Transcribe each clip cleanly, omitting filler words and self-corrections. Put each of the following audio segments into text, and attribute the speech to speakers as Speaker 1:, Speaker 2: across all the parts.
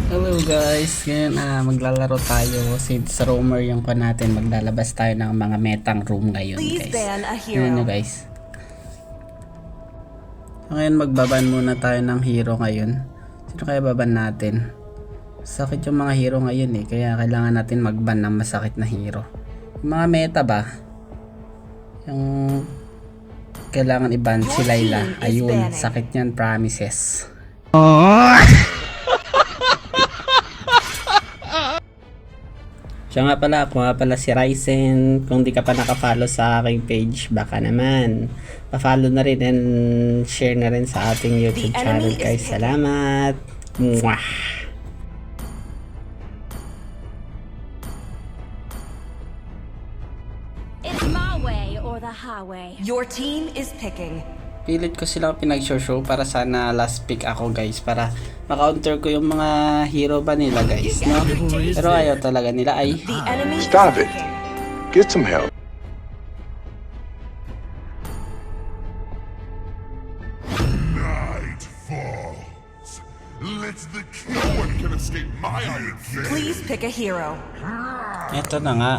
Speaker 1: Hello guys, ngayon maglalaro tayo since roamer yung ko natin, maglalabas tayo ng mga metang room ngayon guys. Ngayon nyo guys. Ngayon magbaban muna tayo ng hero ngayon. Sino kaya baban natin? Sakit yung mga hero ngayon kaya kailangan natin magban ng masakit na hero. Yung mga meta ba? Yung kailangan iban si Layla. Ayun, sakit yan, promises. Siya nga pala, ako nga pala si Ryzen. Kung di ka pa nakafollow sa aking page, baka naman pa-follow na rin and share na rin sa ating YouTube channel guys. Salamat! Mwah!
Speaker 2: It's my way or the highway.
Speaker 3: Your team is picking.
Speaker 1: Pilit ko silang pinag-show para sana last pick ako guys, para maka-counter ko yung mga hero ba nila guys, no? Pero ayaw talaga nila ay
Speaker 4: Stop it. Get some help.
Speaker 5: Night falls. No one can escape my iron fist.
Speaker 3: Please pick a hero.
Speaker 1: eto na nga,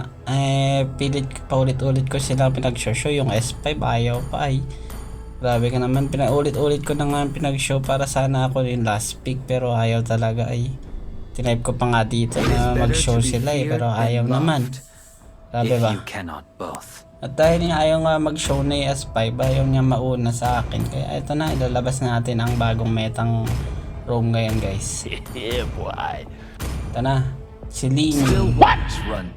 Speaker 1: pilit paulit-ulit ko silang pinag-show yung S5 ayaw pa ay. Grabe ka naman, pinaulit-ulit ko na nga pinag-show para sana ako yung last pick pero ayaw talaga ay. Tinype ko pa nga dito na mag-show sila pero ayaw naman. Grabe ba? At dahil niya ayaw nga mag-show na yung S5, ayaw niya mauna sa akin. Kaya ito na, ilalabas natin ang bagong metang roam ngayon guys. Ito na, si Ling.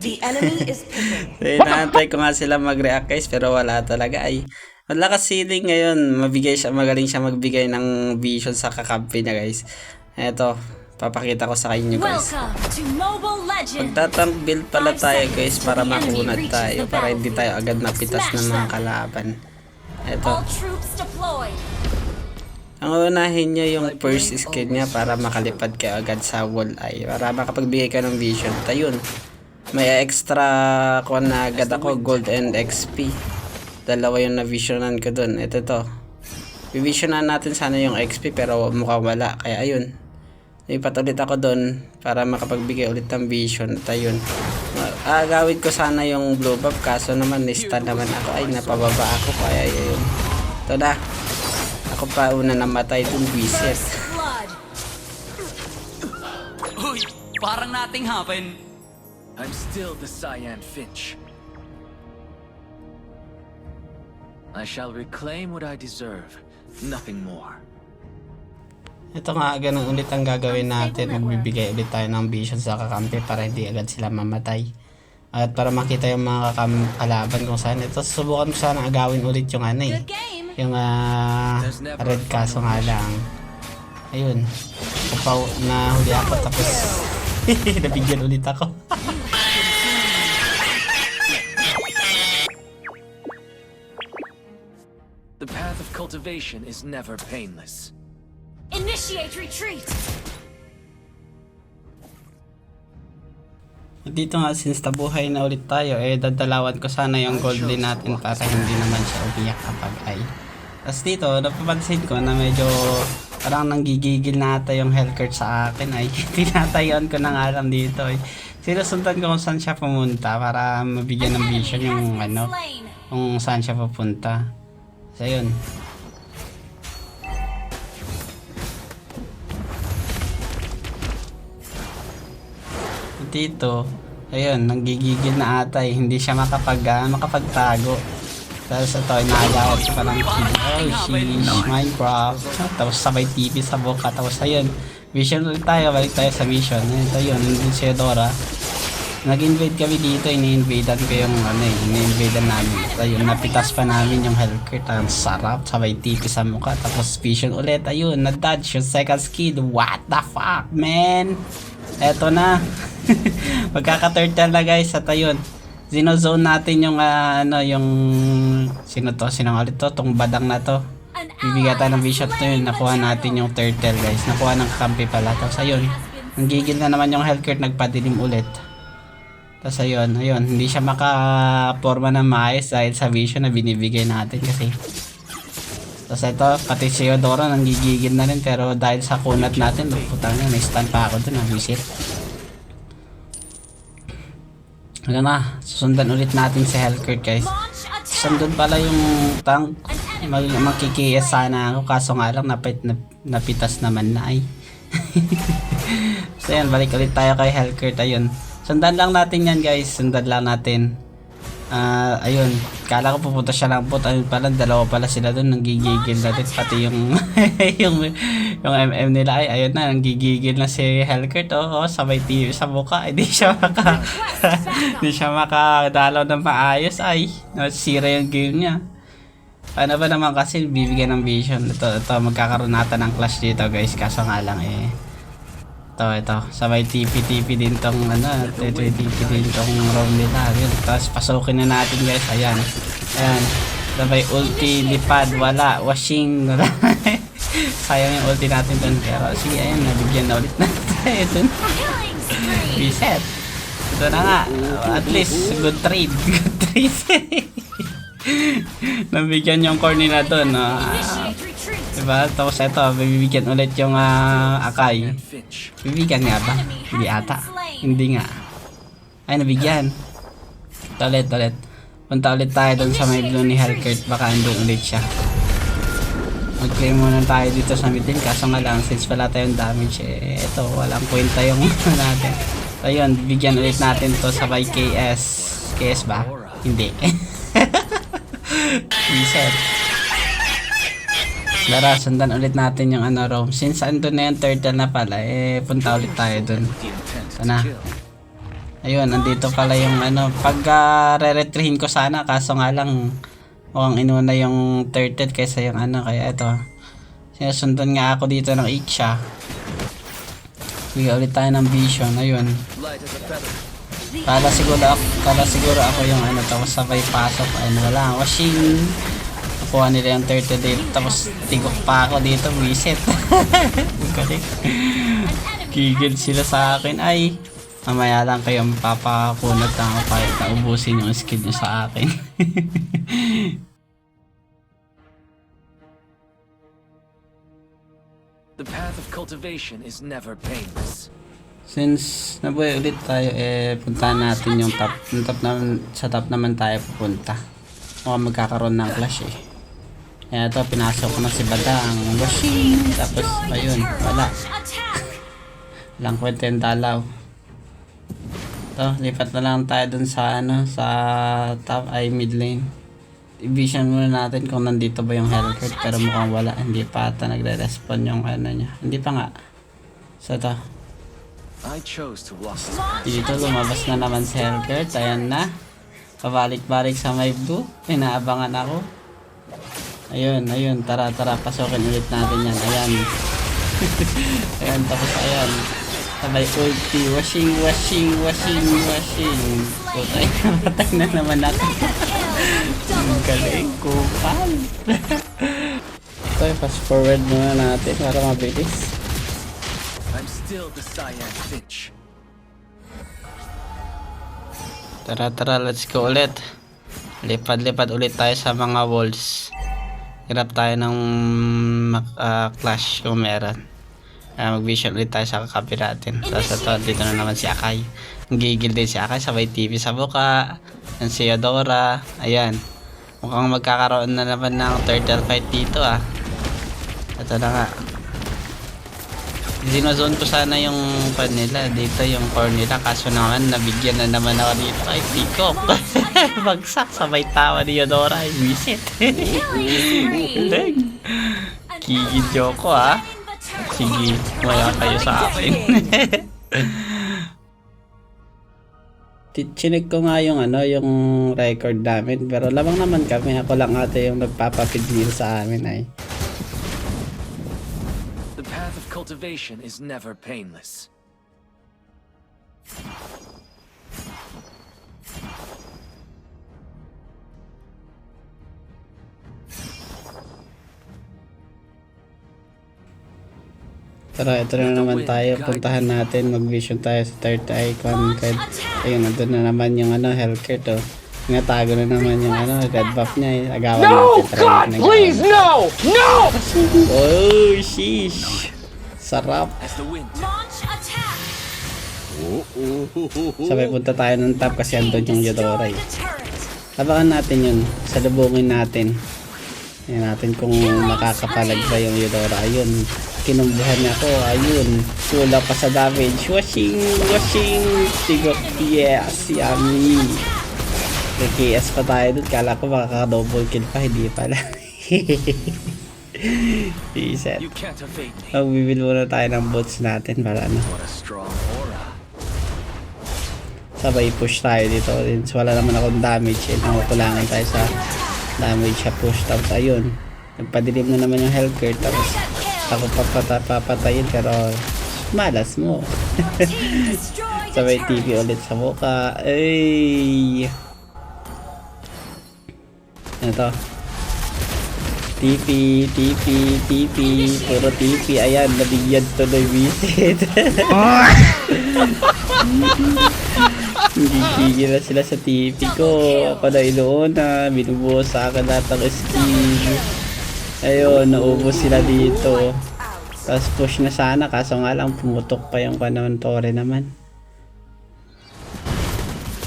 Speaker 3: The enemy is picking.
Speaker 1: So, inaantay ko nga sila mag-react guys pero wala talaga ay. Malakas si Ling ngayon, magaling siya magbigay ng vision sa kakampi niya guys. Eto, papakita ko sa inyo guys.
Speaker 2: Welcome to Mobile Legends.
Speaker 1: Magtatank build pala tayo guys para makunat tayo, para hindi tayo agad napitas ng mga kalaban. Eto,
Speaker 2: All troops deployed.
Speaker 1: ang unahin nyo yung first skill niya para makalipad kayo agad sa wall eye, para makapagbigay ka ng vision. Tayun, may extra kuha na agad ako, gold and XP. Dalawa yung na-visionan ko dun. Ito to. Visionan natin sana yung XP pero mukhang wala. Kaya ayun. Lipat ulit ako dun para makapagbigay ulit ng vision. At ayun. Agawid ko sana yung blue buff kaso naman nista naman ako. Ay napababa ako. Kaya ayun. Ito na. Ako pa una namatay dun. Visit.
Speaker 2: Blood.
Speaker 6: Uy, parang nating happen. I'm still the Cyan Finch. I shall reclaim what I deserve, nothing more.
Speaker 1: Ito nga, ganun ulit ang gagawin natin. Magbibigay ulit tayo ng vision sa kakampi para hindi agad sila mamatay. At para makita yung mga kalaban kung saan. Ito, subukan ko sana agawin ulit yung
Speaker 2: Good game.
Speaker 1: yung red kaso nga lang. Ayun. Kupaw na huli ako tapos nabigyan ulit ako.
Speaker 6: The path of cultivation is never painless.
Speaker 2: Initiate retreat.
Speaker 1: Dito nga since tabuhay na ulit tayo dadalawan ko sana yung gold din natin para hindi naman siya umiyak kapag ay. Tapos dito napapansin ko na medyo parang nanggigigil na ata yung healthcare sa akin ay. Tinatayuan ko na nga alam dito ay. Sinusundan ko kung saan siya pumunta para mabigyan ng vision yung kung saan siya pupunta. So yun. Dito, ayun, nanggigigil na ata hindi siya makapagtago. Tapos ito, inaagawad ko pa ng Minecraft. Tapos sabay TV sa boka. Tapos ayun, vision ulit tayo, balik tayo sa mission. Ito yun, hindi si Dora. Nag-invade kami dito, ini-invadean ko yung ini-invadean namin. Ayun, napitas pa namin yung healthcare. Ang sarap, sabay TV sa mukha. Tapos vision ulit, ayun, na-dodge yung second skill. What the fuck, man? Eto na. Magkaka-turtle na guys, at ayun. Zinozone natin yung yung sino ulit to? Tong badang na to. Bibigyan tayo ng vision to yun. Nakuha natin yung turtle guys. Nakuha ng kampi pala. Tapos ayun, nanggigil na naman yung healthcare, nagpadilim ulit. Tapos ayun, hindi siya makaporma ng maayos dahil sa vision na binibigay natin kasi Tapos ito, pati si Eudora nanggigigil na rin, pero dahil sa kunat natin, putang na, may stun pa ako dun, visit. Ano na, susundan ulit natin si Hellcurt guys.
Speaker 2: Launch attack.
Speaker 1: Sundon pala yung tank, makikiyas sana ako, kaso nga lang napitas naman na ay. So yan, balik ulit tayo kay Hellcurt, ayun. Sundan lang natin yan guys, sundan lang natin. Ayun, kala ko pupunta siya lang po, ayun pala, dalawa pala sila dun, nanggigigil na din, pati yung yung MM nila ay, ayun na, nanggigigil na si Hellcurt, sabay TV sa mukha, hindi siya hindi siya makadalaw ng maayos, ay, nasira yung game niya. Paano ba naman kasi bibigyan ng vision, ito magkakaroon natin ng clash dito guys, kaso nga lang ito, sabay TP din tong TP din tong roam nila. Yun. Tapos pasukin na natin guys, ayan, sabay ulti, lipad, wala, washing, wala. Sayang yung ulti natin dun, pero sige, ayan, nabigyan na ulit natin tayo dun.
Speaker 2: Killing spree.
Speaker 1: Reset, ito na nga, at least good trade. Nabigyan yung core nila dun,
Speaker 2: Initiate retreat.
Speaker 1: diba? Tapos ito, bibigyan ulit yung Akai.
Speaker 6: Finch.
Speaker 1: Bibigyan nga ba? Hindi ata. Hindi nga. Ay, nabigyan. Ulit. Punta ulit tayo dun sa may blue ni Hellcurt. Baka andun ulit siya. Mag-claim muna tayo dito sa mid lane. Kaso nga lang, since wala tayong damage, ito, walang kwenta yung natin. So yun, bigyan ulit natin to sa by KS. KS ba? Hindi. Reset. Lara, sundan ulit natin yung roam. Since andun na yung turtle na pala, punta ulit tayo dun.
Speaker 6: The intent is
Speaker 1: Sana.
Speaker 6: to kill.
Speaker 1: Ayun, nandito pala yung pag re-retrihin ko sana, kaso nga lang mukhang inuna yung turtle kaysa yung kaya ito. Sinusundan nga ako dito ng Iksha. Bigyan ulit tayo ng vision, ayun.
Speaker 6: Light as a feather.
Speaker 1: Kala siguro ako yung tapos sabay pasok, ayun, wala, washing. Kuha nila yung turtle dito, tapos tigok pa ako dito, reset. Galing. Gigil sila sa akin, ay mamaya lang kayo mapapakunat na ako kahit naubusin yung skill nyo sa akin.
Speaker 6: The path of cultivation is never painless.
Speaker 1: Since nabuhay ulit tayo, puntahan natin yung top. Yung top naman, sa top naman tayo pupunta. Mukhang magkakaroon ng clash Kaya ito, pinasok ko na si Badang. Washing! Tapos, ayun, wala.
Speaker 2: Attack.
Speaker 1: Walang kwenta yung dalaw. Ito, lipat na lang tayo dun sa sa top ay mid lane. I-vision muna natin kung nandito ba yung Hellcurt, pero mukhang wala. Hindi pa ata nagre-respawn yung niya. Hindi pa nga. So ito,
Speaker 6: I chose to walk this
Speaker 1: dito lumabas na naman si Hellcurt. Ayan na. Pabalik-balik sa may blue. Pinaabangan ako. Ayun. Tara. Pasukin ulit natin yan. Ayan. Ayan, tapos ayan. Sabay ulti. Washing. Putay, namatay na naman ako. Ang galing. Kupal. Ito, fast forward muna natin para mabilis.
Speaker 6: I'm still the Cyan Finch.
Speaker 1: Tara, let's go ulit. Lipad ulit tayo sa mga walls. Hirap tayo ng clash kung meron. Mag-vision ulit tayo sa kakapi natin. Tapos ito, dito na naman si Akai. Gigil din si Akai, sabay TV sa buka. Yan si Eudora. Ayan. Mukhang magkakaroon na naman ng turtle fight dito Ito na nga. Zinozone ko sana yung pan nila. Dito yung core nila. Kaso naman, nabigyan na naman ako dito. Ay, Peacock. Bagsak, sabay tawa ni Eudora. Ay, visit. Kikidyo ko Sige, wala kayo sa akin. Chinig ko nga yung yung record namin, pero lamang naman kami. Ako lang ate yung nagpapapidil sa amin
Speaker 6: The path of cultivation is never painless.
Speaker 1: Tara, ito na naman tayo. Puntahan natin. Mag-vision tayo sa third icon. Ayun, nandun na naman yung Hellcurt Natago na naman yung ano, red buff niya eh. Agawan no! God, please, no! No! Oh, sheesh. Sarap.
Speaker 6: As the wind.
Speaker 2: Launch attack.
Speaker 1: Sabay punta tayo ng top kasi andun yung Eudora eh.
Speaker 2: Destroy the turret.
Speaker 1: Abangan natin yun. Salubungin natin. Tingnan natin kung makakapalag ba yung Eudora. Ayun. Kinumbuhan niya ako. Ayun. Wala pa sa damage. Washing! Washing! Sigok. Yes! Yummy! May KS pa tayo dun. Kala ko makaka-double kill pa. Hindi pala. Reset.
Speaker 6: You can't evade me.
Speaker 1: Magbibil muna tayo ng boots natin para ano.
Speaker 6: What a strong aura.
Speaker 1: Sabay push tayo dito. Since wala naman akong damage. Kulangan tayo sa damage sa push. Tapos ayun. Nagpadilim na naman yung health care. Tapos ako papatayin. Pero malas mo.
Speaker 2: Destroy the
Speaker 1: Sabay
Speaker 2: turret.
Speaker 1: TV ulit sa mukha. Ay. Ano to? TP. Puro TP. Ayan, nabigyan tuloy visit. Gigigil na sila sa TP ko. Ako na inuuna. Binubuhos sa akin lahat ng skill. Ayun, naubos sila dito. Tapos push na sana. Kaso nga lang, pumutok pa yung kanon Tore naman.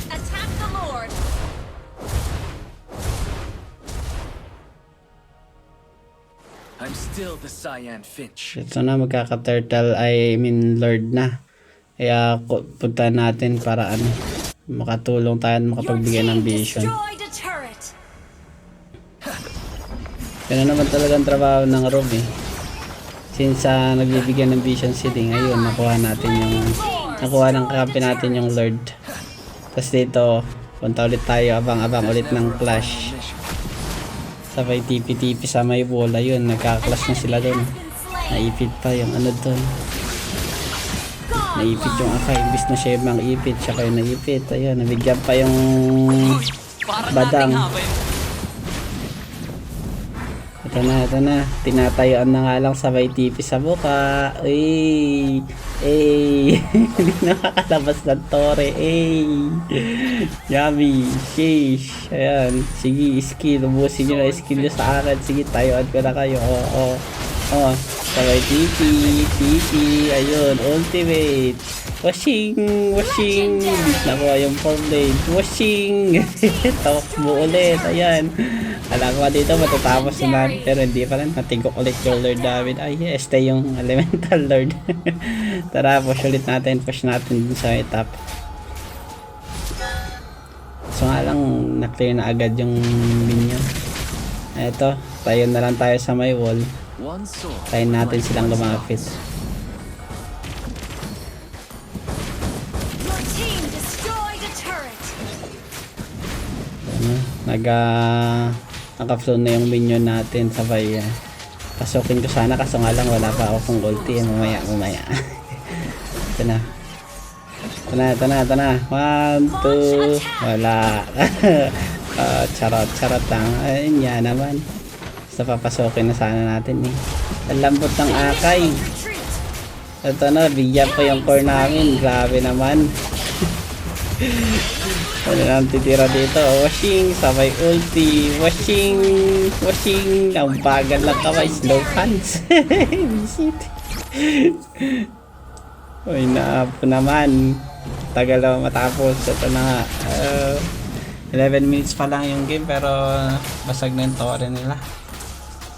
Speaker 2: Attack the Lord.
Speaker 6: I'm still the Cyan Finch.
Speaker 1: Ito na, magkaka-turtle. I mean, Lord na. Kaya punta natin para ano, makatulong tayo at
Speaker 2: Your
Speaker 1: makapagbigay ng
Speaker 2: team
Speaker 1: vision.
Speaker 2: destroyed a turret.
Speaker 1: Yan naman talagang trabaho ng Rob eh. Since nagbibigyan ng vision seeding, ayun, nakuha natin yung nakuha ng kampi natin yung Lord. Tapos dito, punta ulit tayo, abang-abang ulit ng clash. Sabay TP sa may wall, ayun, nagka-clash na sila doon. Naipit pa yung ano doon. Naipit yung Akai, imbis na siya yung ipit, siya kayo naipit. Ayun, nabigyan pa yung
Speaker 6: Parang
Speaker 1: badang.
Speaker 6: nating hapon.
Speaker 1: Ito na. Tinatayuan na nga lang sabay TP sa buka. Ay! Hindi nakakalabas ng Tore. Ay! Yummy! Sheesh! Ayan. Sige, skill. Ubusin nyo na skill nyo sa akin. Sige, tayuan ko na kayo. Oo. Sabay TP. Ayun. Ultimate. Washing! Nakuha yung 4 blade. Washing! Takbo ulit. Ayan. Alam ko dito matatapos na natin pero hindi pa rin. Matigok ulit yung Lord David. Ay, stay yung Elemental Lord. Tara, push ulit natin. Push natin dun sa top. So nga lang, na-clear na agad yung minion. Eto, tayo na lang tayo sa may wall.
Speaker 6: One sword.
Speaker 1: Tayo natin silang lumapit.
Speaker 2: Your team destroyed a turret.
Speaker 1: Naka-flow na yung minion natin sabay pasukin ko sana kaso nga lang wala pa ako kung ulti mamaya ito na 1, 2 wala charot lang ayun yan naman basta papasukin na sana natin ang lambot ng Akai
Speaker 2: Retreat.
Speaker 1: ito na bigyan pa yung core namin grabe naman. Ano lang titira dito? Washing, sabay ulti. Washing. Ang bagal lang kamay. Slow hands. Visit. Uy, naapo naman. Tagal na matapos. Ito na nga. 11 minutes pa lang yung game pero basag na yung Tore nila.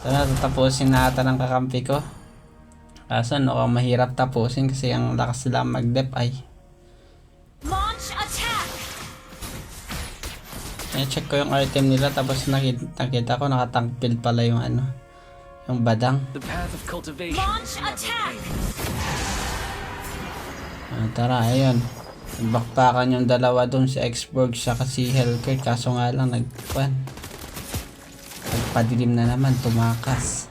Speaker 1: Ito na, tatapusin natin ang kakampi ko. Kaso no, mahirap tapusin kasi ang lakas nila mag-dep ay.
Speaker 2: Launch attack.
Speaker 1: Check ko yung item nila tapos nakita ko nakatank-build pala yung ano, yung badang.
Speaker 6: The path of cultivation
Speaker 2: Launch
Speaker 6: is never
Speaker 2: attack.
Speaker 6: plain.
Speaker 1: Tara, ayun. Bakpakan yung dalawa dun si Xborg siya kasi Hellcare kaso nga lang nagpadilim na naman, tumakas.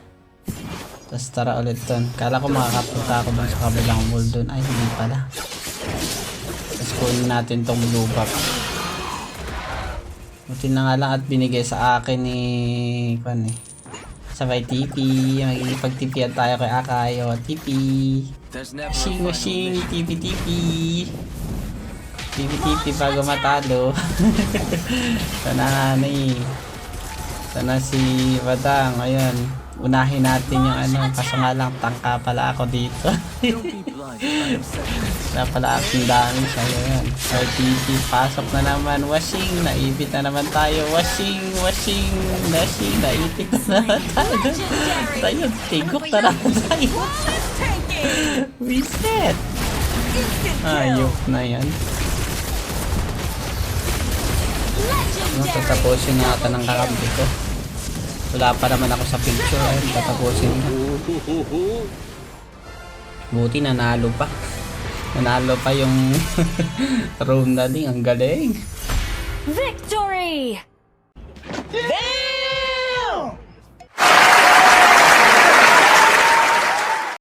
Speaker 1: Tapos tara ulit dun. Kala ko makakapunta ako dun sa kabilang wall dun. Ay, hindi pala. Tapos kunin natin tong blue buff. Buti na nga lang at binigay sa akin ni sabay TP. Magigipag-TPan tayo kay Akai. O, TP.
Speaker 6: There's never a final
Speaker 1: Washing.
Speaker 6: mission.
Speaker 1: TP. 50-50 bago matalo. Sana nga sana si Badang. Ayun. Unahin natin yung ano. Kaso nga lang tangka pala ako dito.
Speaker 6: Don't be blind. I am second.
Speaker 1: Wala pala akong damage. Ayun. RTP. Pasok na naman. Washing. Naipit na naman tayo. Washing. Naipit na naman tayo. Tayo. Tigok na naman tayo. Reset. Ayok na yan. Tatapusin na ata ng kakampi ko. Wala pa naman ako sa picture. Ayun, tatapusin na. Buti nanalo pa. Nanalo pa yung room na din. Ang galing.
Speaker 2: Victory!
Speaker 3: There